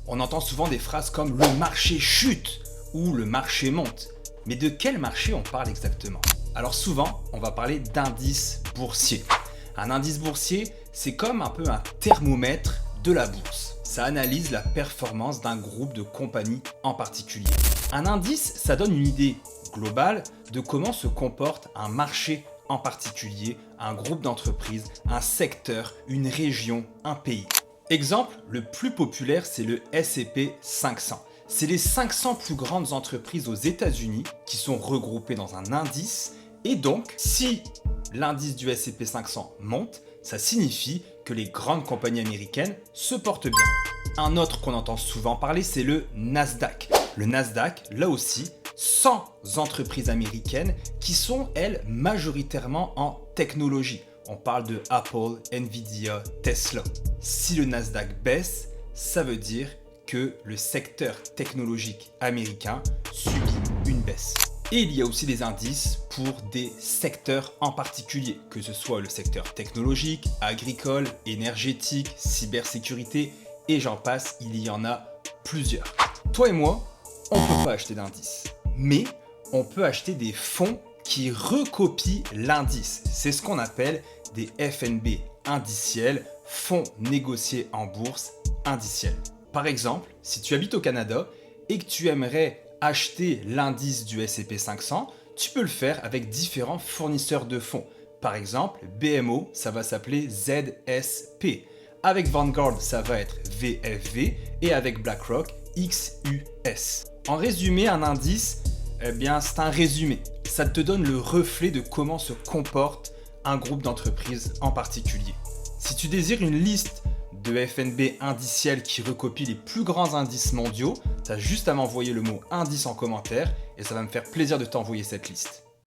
On entend souvent des phrases comme le marché chute ou le marché monte. Mais de quel marché on parle exactement? Alors souvent, on va parler d'indice boursier. Un indice boursier, c'est comme un peu un thermomètre de la bourse. Ça analyse la performance d'un groupe de compagnies en particulier. Un indice, ça donne une idée globale de comment se comporte un marché en particulier, un groupe d'entreprises, un secteur, une région, un pays. Exemple, le plus populaire, c'est le S&P 500. C'est les 500 plus grandes entreprises aux États-Unis qui sont regroupées dans un indice. Et donc, si l'indice du S&P 500 monte, ça signifie que les grandes compagnies américaines se portent bien. Un autre qu'on entend souvent parler, c'est le Nasdaq. Le Nasdaq, là aussi, 100 entreprises américaines qui sont, elles, majoritairement en technologie. On parle de Apple, Nvidia, Tesla. Si le Nasdaq baisse, ça veut dire que le secteur technologique américain subit une baisse. Et il y a aussi des indices pour des secteurs en particulier, que ce soit le secteur technologique, agricole, énergétique, cybersécurité, et j'en passe, il y en a plusieurs. Toi et moi, on ne peut pas acheter d'indices, mais on peut acheter des fonds qui recopient l'indice. C'est ce qu'on appelle des FNB indiciels, fonds négociés en bourse indiciels. Par exemple, si tu habites au Canada et que tu aimerais acheter l'indice du S&P 500, tu peux le faire avec différents fournisseurs de fonds. Par exemple, BMO, ça va s'appeler ZSP. Avec Vanguard, ça va être VFV et avec BlackRock, XUS. En résumé, un indice, c'est un résumé. Ça te donne le reflet de comment se comporte un groupe d'entreprises en particulier. Si tu désires une liste de FNB indiciels qui recopient les plus grands indices mondiaux, tu as juste à m'envoyer le mot indice en commentaire et ça va me faire plaisir de t'envoyer cette liste.